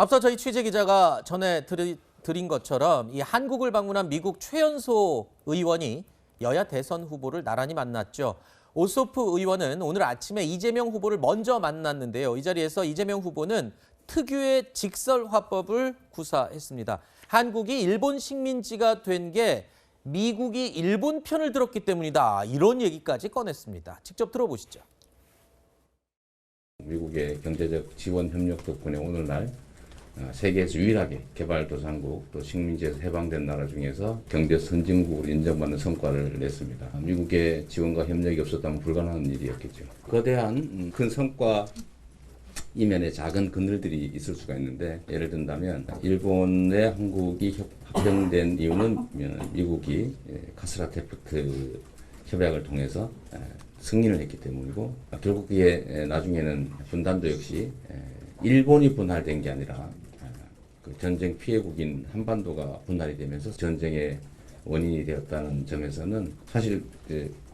앞서 저희 취재 기자가 전해드린 것처럼 이 한국을 방문한 미국 최연소 의원이 여야 대선 후보를 나란히 만났죠. 오소프 의원은 오늘 아침에 이재명 후보를 먼저 만났는데요. 이 자리에서 이재명 후보는 특유의 직설화법을 구사했습니다. 한국이 일본 식민지가 된 게 미국이 일본 편을 들었기 때문이다. 이런 얘기까지 꺼냈습니다. 직접 들어보시죠. 미국의 경제적 지원 협력 덕분에 오늘날 세계에서 유일하게 개발도상국 또 식민지에서 해방된 나라 중에서 경제 선진국으로 인정받는 성과를 냈습니다. 미국의 지원과 협력이 없었다면 불가능한 일이었겠죠. 거대한 큰 성과 이면에 작은 그늘들이 있을 수가 있는데, 예를 든다면 일본에 한국이 합병된 이유는 미국이 카스라테프트 협약을 통해서 승인을 했기 때문이고, 결국 그게 나중에는 분단도 역시 일본이 분할된 게 아니라 그 전쟁 피해국인 한반도가 분할이 되면서 전쟁의 원인이 되었다는 점에서는 사실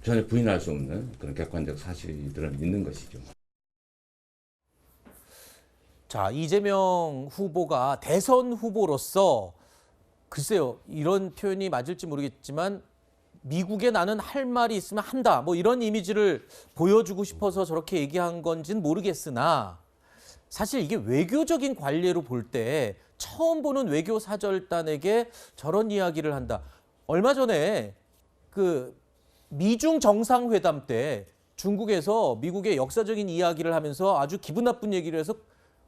전혀 부인할 수 없는 그런 객관적 사실들은 있는 것이죠. 자, 이재명 후보가 대선 후보로서 글쎄요, 이런 표현이 맞을지 모르겠지만 미국에 나는 할 말이 있으면 한다, 뭐 이런 이미지를 보여주고 싶어서 저렇게 얘기한 건지는 모르겠으나 사실 이게 외교적인 관례로 볼 때 처음 보는 외교 사절단에게 저런 이야기를 한다. 얼마 전에 그 미중 정상회담 때 중국에서 미국의 역사적인 이야기를 하면서 아주 기분 나쁜 얘기를 해서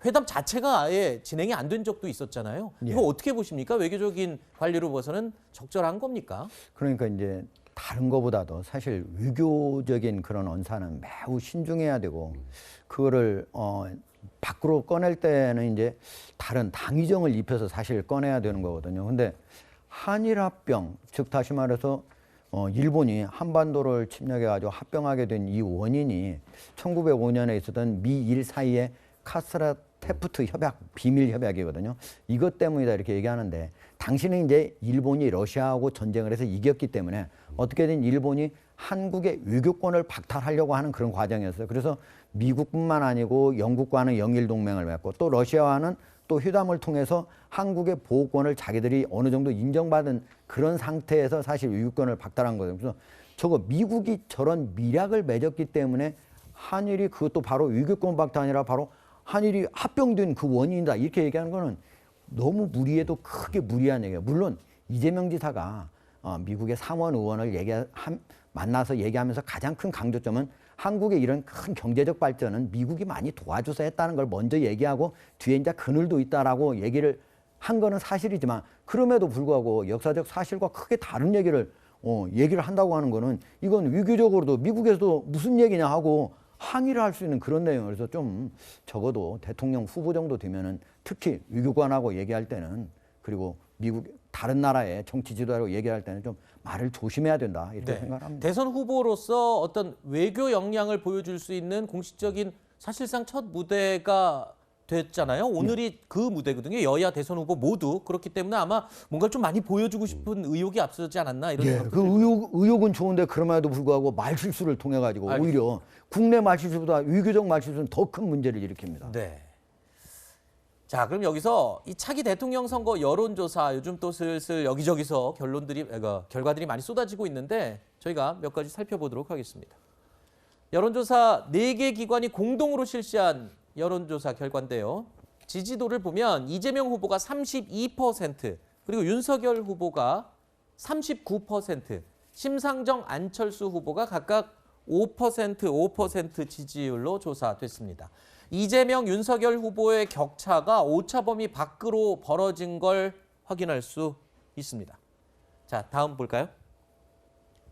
회담 자체가 아예 진행이 안 된 적도 있었잖아요. 예. 이거 어떻게 보십니까? 외교적인 관례로 봐서는 적절한 겁니까? 그러니까 이제 다른 거보다도 사실 외교적인 그런 언사는 매우 신중해야 되고, 그거를 밖으로 꺼낼 때는 이제 다른 당위정을 입혀서 사실 꺼내야 되는 거거든요. 근데 한일 합병, 즉 다시 말해서 일본이 한반도를 침략해가지고 합병하게 된 이 원인이 1905년에 있었던 미일 사이의 카스라테프트 협약, 비밀 협약이거든요. 이것 때문이다 이렇게 얘기하는데, 당시는 이제 일본이 러시아하고 전쟁을 해서 이겼기 때문에 어떻게든 일본이 한국의 외교권을 박탈하려고 하는 그런 과정이었어요. 그래서 미국뿐만 아니고 영국과는 영일 동맹을 맺고 또 러시아와는 또 회담을 통해서 한국의 보호권을 자기들이 어느 정도 인정받은 그런 상태에서 사실 외교권을 박탈한 거예요. 그래서 저거 미국이 저런 미략을 맺었기 때문에 한일이 그것도 바로 외교권 박탈이 아니라 바로 한일이 합병된 그 원인이다 이렇게 얘기하는 거는 너무 무리해도 크게 무리한 얘기예요. 물론 이재명 지사가 미국의 상원 의원을 만나서 얘기하면서 가장 큰 강조점은 한국의 이런 큰 경제적 발전은 미국이 많이 도와줘서 했다는 걸 먼저 얘기하고 뒤에 이제 그늘도 있다라고 얘기를 한 거는 사실이지만, 그럼에도 불구하고 역사적 사실과 크게 다른 얘기를 한다고 하는 거는 이건 외교적으로도 미국에서도 무슨 얘기냐 하고 항의를 할 수 있는 그런 내용을. 그래서 좀 적어도 대통령 후보 정도 되면은 특히 외교관하고 얘기할 때는, 그리고 미국 다른 나라의 정치 지도자하고 얘기할 때는 좀 말을 조심해야 된다 이렇게 생각합니다. 대선 후보로서 어떤 외교 역량을 보여줄 수 있는 공식적인 사실상 첫 무대가 됐잖아요. 오늘이 그 무대거든요. 여야 대선 후보 모두. 그렇기 때문에 아마 뭔가 좀 많이 보여주고 싶은 의욕이 앞서지 않았나 이런 생각이 그 의욕은 좋은데 그럼에도 불구하고 말실수를 통해 가지고 오히려 국내 말실수보다 외교적 말실수는 더 큰 문제를 일으킵니다. 네. 자, 그럼 여기서 이 차기 대통령 선거 여론조사 요즘 또 슬슬 여기저기서 결과들이 많이 쏟아지고 있는데 저희가 몇 가지 살펴보도록 하겠습니다. 여론조사 4개 기관이 공동으로 실시한 여론조사 결과인데요. 지지도를 보면 이재명 후보가 32%, 그리고 윤석열 후보가 39%, 심상정, 안철수 후보가 각각 5% 지지율로 조사됐습니다. 이재명, 윤석열 후보의 격차가 오차 범위 밖으로 벌어진 걸 확인할 수 있습니다. 자, 다음 볼까요?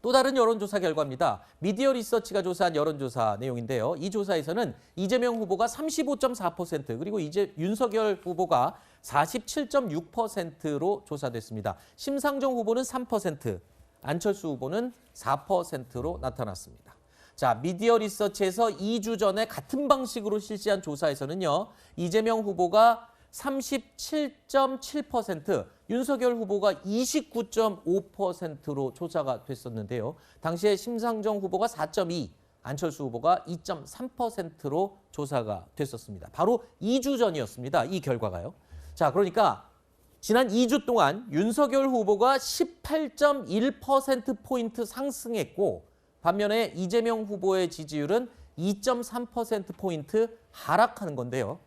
또 다른 여론조사 결과입니다. 미디어 리서치가 조사한 여론조사 내용인데요. 이 조사에서는 이재명 후보가 35.4%, 그리고 윤석열 후보가 47.6%로 조사됐습니다. 심상정 후보는 3%, 안철수 후보는 4%로 나타났습니다. 자, 미디어 리서치에서 2주 전에 같은 방식으로 실시한 조사에서는요, 이재명 후보가 37.7%, 윤석열 후보가 29.5%로 조사가 됐었는데요. 당시에 심상정 후보가 4.2, 안철수 후보가 2.3%로 조사가 됐었습니다. 바로 2주 전이었습니다. 이 결과가요. 자, 그러니까 지난 2주 동안 윤석열 후보가 18.1%포인트 상승했고 반면에 이재명 후보의 지지율은 2.3%포인트 하락하는 건데요.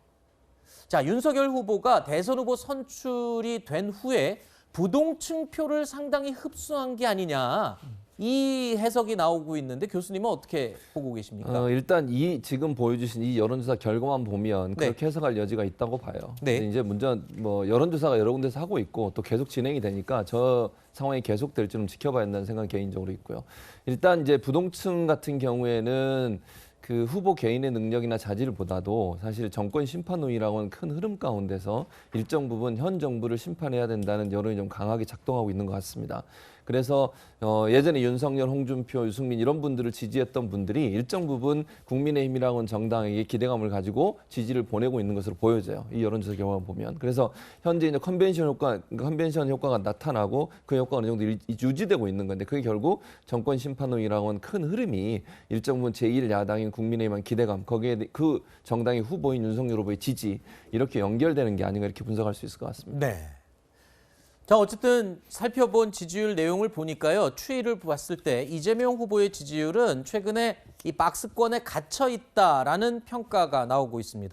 자, 윤석열 후보가 대선 후보 선출이 된 후에 부동층 표를 상당히 흡수한 게 아니냐. 이 해석이 나오고 있는데 교수님은 어떻게 보고 계십니까? 일단 지금 보여주신 이 여론조사 결과만 보면 네. 그렇게 해석할 여지가 있다고 봐요. 네. 근데 이제 문제는 뭐 여론조사가 여러 군데서 하고 있고 또 계속 진행이 되니까 저 상황이 계속될지 좀 지켜봐야 한다는 생각 개인적으로 있고요. 일단 이제 부동층 같은 경우에는 그 후보 개인의 능력이나 자질을 보다도 사실 정권 심판론이라고 하는 큰 흐름 가운데서 일정 부분 현 정부를 심판해야 된다는 여론이 좀 강하게 작동하고 있는 것 같습니다. 그래서 예전에 윤석열, 홍준표, 유승민 이런 분들을 지지했던 분들이 일정 부분 국민의힘이라고 하는 정당에게 기대감을 가지고 지지를 보내고 있는 것으로 보여져요. 이 여론조사 결과를 보면. 그래서 현재 이제 컨벤션 효과가 나타나고 그 효과가 어느 정도 유지되고 있는 건데 그게 결국 정권 심판론이라고 하는 큰 흐름이 일정 부분 제1야당인 국민의힘한 기대감, 거기에 그 정당의 후보인 윤석열 후보의 지지 이렇게 연결되는 게 아닌가 이렇게 분석할 수 있을 것 같습니다. 네. 자, 어쨌든 살펴본 지지율 내용을 보니까요. 추이를 봤을 때 이재명 후보의 지지율은 최근에 이 박스권에 갇혀 있다라는 평가가 나오고 있습니다.